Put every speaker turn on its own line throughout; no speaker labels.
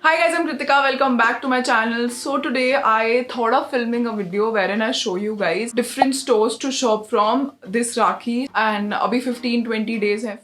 Hi guys, I'm Kritika. Welcome back to my channel. So today I thought of filming a video wherein I show you guys different stores to shop from this Rakhi, and अभी 15-20 days है,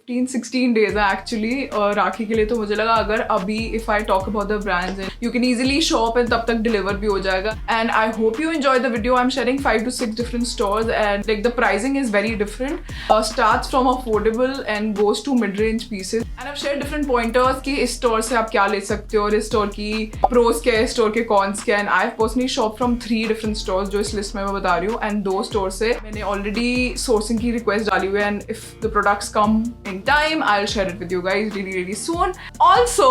15-16 days है actually राखी के लिए. तो मुझे लगा अगर अभी if I talk about the brands you can easily shop and तब तक deliver भी हो जाएगा. And I hope you enjoy the video. I'm sharing 5 to 6 different stores and like the pricing is very different. Starts from affordable and goes to mid-range pieces. And I've shared different pointers कि इस store से आप क्या ले सकते हो और इस store की pros क्या है, इस store के cons क्या है. And I've personally shopped from 3 different stores जो इस list में मैं बता रही हूँ. And 2 stores से मैंने already sourcing की request डाली हुई है. And if the products come in time, I'll share it with you guys really soon. Also,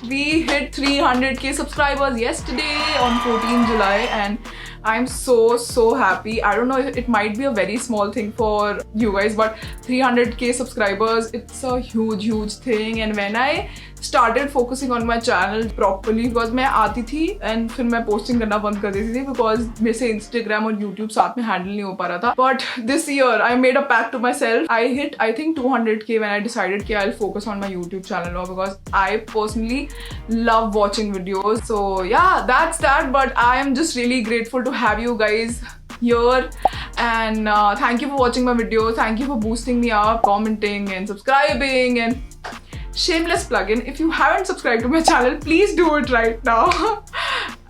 we hit 300k subscribers yesterday on 14 July and I'm so happy. I don't know, it might be a very small thing for you guys, but 300k subscribers, it's a huge thing. And when I started focusing on my channel properly, because मैं आती थी and फिर मैं posting करना बंद कर देती थी because मेरे से Instagram और YouTube साथ में handle नहीं हो पा रहा था. But this year I made a pact to myself. I hit I think 200k when I decided कि I'll focus on my YouTube channel now because I personally love watching videos. So yeah, that's that. But I am just really grateful to have you guys here and thank you for watching my video. Thank you for boosting me up, commenting and subscribing. And shameless plug-in, if you haven't subscribed to my channel, please do it right now.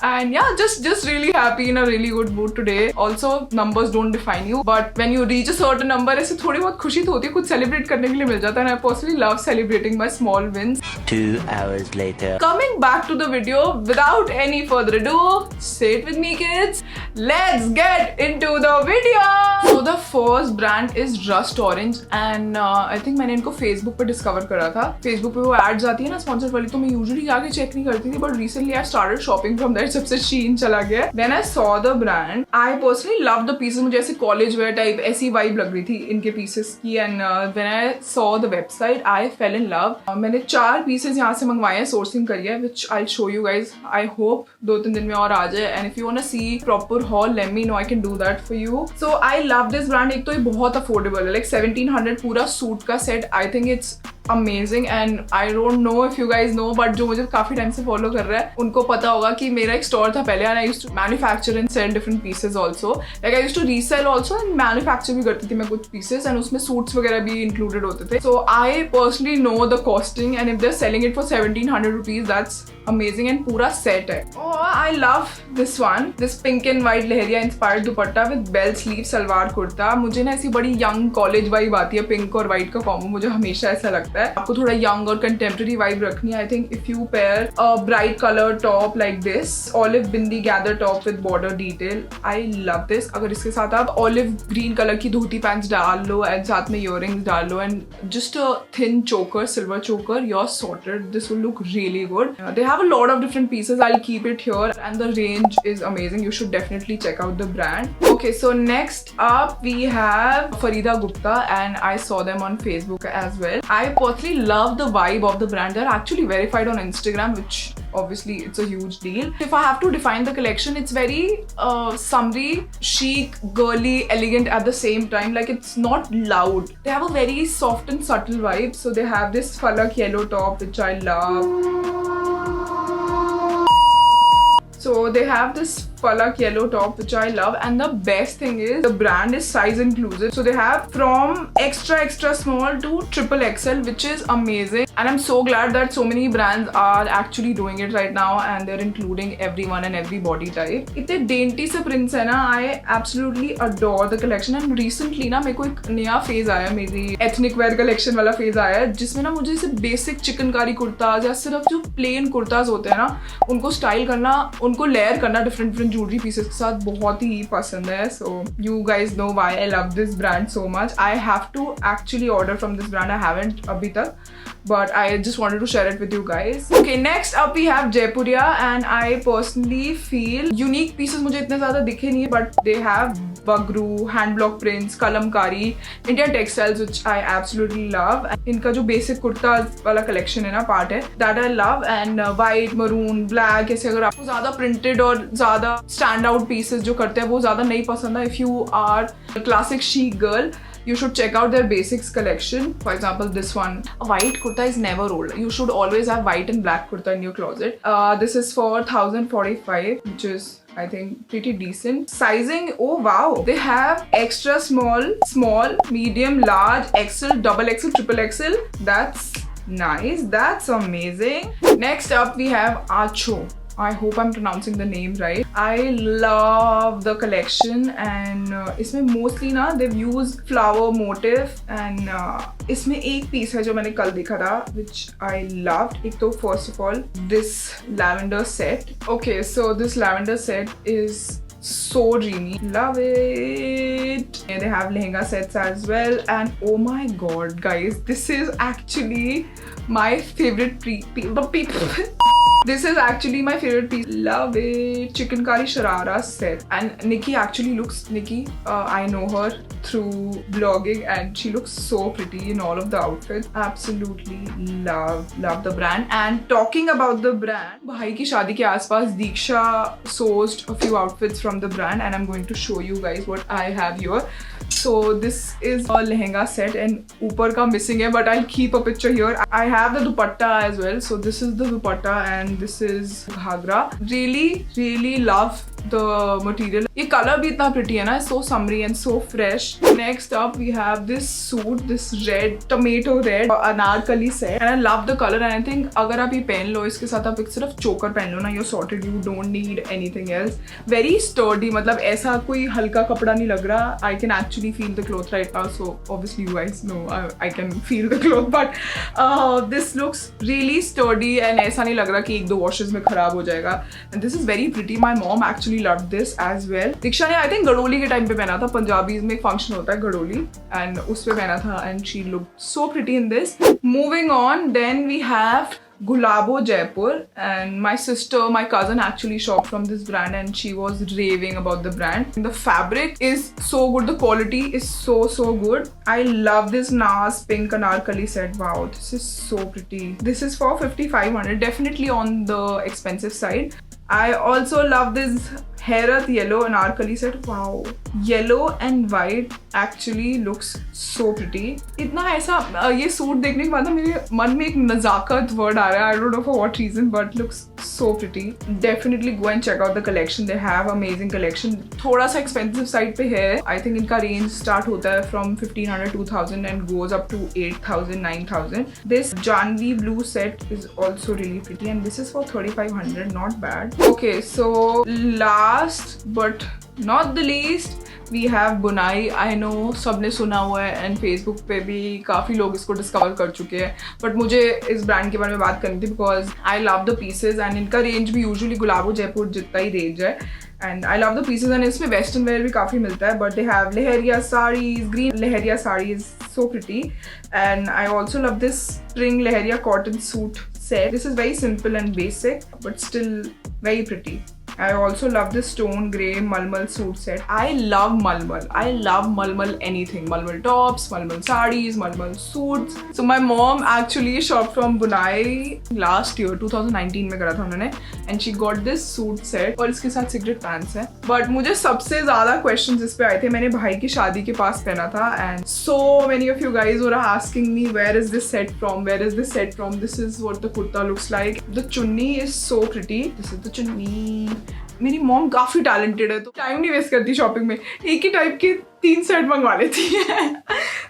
And yeah, just really happy, in a really good mood today. Also, numbers don't define you, but when you reach a certain number, ऐसे थोड़ी बहुत खुशी तो होती है, कुछ celebrate करने के लिए मिल जाता है. And I personally love celebrating my small wins.
2 hours later.
Coming back to the video, without any further ado, say it with me kids, let's get into the video. So the first brand is Rust Orange and I think मैंने इनको Facebook पे discover करा था. Facebook पे वो ads आती है ना sponsored वाली, तो मैं usually जाके check नहीं करती थी, but recently I started shopping from there. सबसे Shein चला गया. When I saw the brand, I personally loved the pieces. मुझे ऐसे college wear type ऐसी vibe लग रही थी इनके pieces की. And when I saw the website, I fell in love. मैंने 4 pieces यहाँ से मंगवाए हैं, sourcing करी है, which I'll show you guys. I hope 2-3 दिन में और आ जाए. And if you wanna see proper haul, let me know. I can do that for you. So I love this brand. एक तो ये बहुत affordable है, like 1700 पूरा सूट का set. I think it's amazing and I don't know if you guys know, but जो मुझे काफी टाइम से फॉलो कर रहा है उनको पता होगा कि मेरा एक स्टोर था पहले and I used to manufacture and sell different pieces also. Like I used to resell also and manufacture भी करती थी मैं कुछ pieces and उसमें suits वगैरह भी included होते थे. So I personally know the costing and if they're selling it for 1700 rupees, that's amazing and पूरा set है. Oh, I love this one. This pink and white lehariya inspired dupatta with bell sleeve salwar kurta. मुझे ना ऐसी बड़ी young college vibe आती है, pink और white का combo मुझे हमेशा ऐसा लगता है. आपको थोड़ा young और contemporary vibe रखनी है. I think if you pair a bright color top like this, olive bindi gather top with border detail, I love this. अगर इसके साथ आप olive green color की धोती pants डाल लो and साथ में earrings डाल लो and just a thin choker, silver choker, you're sorted. This will look really good. They have a lot of different pieces. I'll keep it here and the range is amazing. You should definitely check out the brand. Okay, so next up we have Farida Gupta and I saw them on Facebook as well. I personally love the vibe of the brand. They're actually verified on Instagram, which obviously it's a huge deal. If I have to define the collection, it's very summery, chic, girly, elegant at the same time. Like it's not loud. They have a very soft and subtle vibe. So they have this falak yellow top, which I love. So they have this falak yellow top which I love, and the best thing is the brand is size inclusive. So they have from extra small to triple XL, which is amazing. And I'm so glad that so many brands are actually doing it right now and they're including everyone and every body type. इतने dainty से prints है ना, I absolutely adore the collection. And recently ना मेरे को एक नया phase आया, मेरी ethnic wear collection वाला phase आया है, जिसमें ना मुझे सिर्फ basic चिकनकारी कुर्ताज या सिर्फ जो plain कुर्ताज होते हैं ना, उनको style करना, उनको layer करना different jewelry pieces के साथ बहुत ही पसंद है. So you guys know why I love this brand so much. I have to actually order from this brand. I haven't अभी तक, but I just wanted to share it with you guys. Okay, next up we have Jaipuria and I personally feel unique pieces मुझे इतने ज़्यादा दिखे नहीं, but they have Bagru, hand block prints, kalamkari, Indian textiles, which I absolutely love. इनका जो basic kurta वाला collection है ना, part है, that I love. And white, maroon, black, ऐसे अगर आपको ज़्यादा printed और ज़्यादा stand out pieces जो करते हैं वो ज़्यादा नहीं पसंद है, if you are a classic chic girl, you should check out their basics collection. For example, this one. A white kurta is never old. You should always have white and black kurta in your closet. This is for 1045, which is, I think, pretty decent. Sizing, oh wow, they have extra small, small, medium, large, XL, double XL, triple XL. That's nice. That's amazing. Next up, we have Acho. I hope I'm pronouncing the name right. I love the collection and इसमें mostly ना they've used flower motif and इसमें एक piece है जो मैंने कल देखा था which I loved. एक तो first of all this lavender set. Okay, so this lavender set is so dreamy. Love it. They have lehenga sets as well and oh my god guys, this is actually my favorite This is actually my favorite piece. Love it. Chikankari Sharara set. And Nikki actually looks, I know her through blogging and she looks so pretty in all of the outfits. Absolutely love the brand. And talking about the brand, bhai ki shaadi ke aaspaas Diksha sourced a few outfits from the brand and I'm going to show you guys what I have here. So this is a lehenga set and upar ka missing hai, but I'll keep a picture here. I have the dupatta as well. So this is the dupatta and this is ghagra. Really love the material. Ye color bhi itna pretty hai na, it's so summery and so fresh. Next up we have this suit, this red, tomato red anarkali set and I love the color and I think agar aap ye pehen lo, iske sath aap ek sirf choker pehen lo na, you're sorted, you don't need anything else. Very sturdy, matlab aisa koi halka kapda nahi lag raha. I can actually feel the cloth right now, so obviously you guys know I can feel the cloth, but this looks really sturdy and aisa nahi lag raha ki ek do washes mein kharab ho jayega. And this is very pretty. My mom actually loved this as well. Diksha ne I think Gadoli ke time pe pehna tha. Punjabis mein function hota hai Gadoli and us pe pehna tha and she looked so pretty in this. Moving on, then we have Gulabo Jaipur and my sister, my cousin actually shopped from this brand and she was raving about the brand. The fabric is so good, the quality is so good. I love this Nas pink anarkali set. Wow, this is so pretty. This is for 5500, definitely on the expensive side. I also love this Hairat yellow anarkali set. Wow, yellow and white actually looks so pretty. इतना ऐसा ये suit देखने के बाद ना मेरे मन में एक नज़ाकत word आ रहा है. I don't know for what reason, but looks so pretty. Definitely go and check out the collection. They have amazing collection. थोड़ा सा expensive side पे है. I think इनका range start होता है from 1500, 2000 and goes up to 8000, 9000. This Janvi blue set is also really pretty and this is for 3500. Not bad. Okay, so last but not the least, we have Bunai. I know सबने सुना हुआ है and Facebook पे भी काफ़ी लोग इसको discover कर चुके हैं, but मुझे इस brand के बारे में बात करनी थी because I love the pieces and इनका range भी usually गुलाबो जयपुर जितना ही range है and I love the pieces and इसमें western wear भी काफ़ी मिलता है, but they have leheria sarees, green leheria saree is so pretty and I also love this spring leheria cotton suit set. This is very simple and basic but still very pretty. I also love this stone grey malmal suit set. I love malmal. I love malmal anything. Malmal tops, malmal sarees, malmal suits. So my mom actually shopped from Bunai last year, 2019 में करा था उन्होंने, and she got this suit set और इसके साथ cigarette pants है. But मुझे सबसे ज़्यादा questions इस पे आए थे. मैंने भाई की शादी के पास पहना था and so many of you guys were asking me where is this set from? Where is this set from? This is what the kurta looks like. The chunni is so pretty. This is the chunni. मेरी mom काफ़ी talented है तो time नहीं waste करती shopping में, एक ही type के 3 set मंगवा लेती है.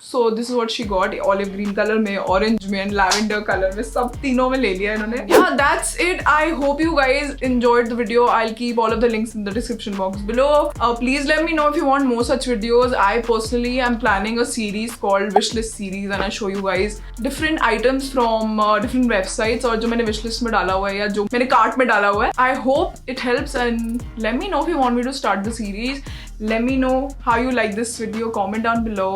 So this is what she got. Olive green colour में, ऑरेंज में एंड लैवेंडर कलर में, सब तीनों में ले लिया इन्होंने. Yeah, that's it. I hope you guys enjoyed the video. I'll keep all of the links in the description box below. Please let me know if you want more such videos. I personally am planning a series called Wishlist series and I show you guys different items from different websites और जो मैंने wishlist में डाला हुआ है या जो मैंने cart में डाला हुआ है. I hope it helps and let me know if you want me to start the series. Let me know how you like this video. Comment down below.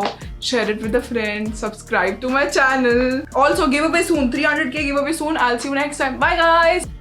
Share it with a friend. Subscribe to my channel. Also, giveaway soon. 300k giveaway soon. I'll see you next time. Bye guys.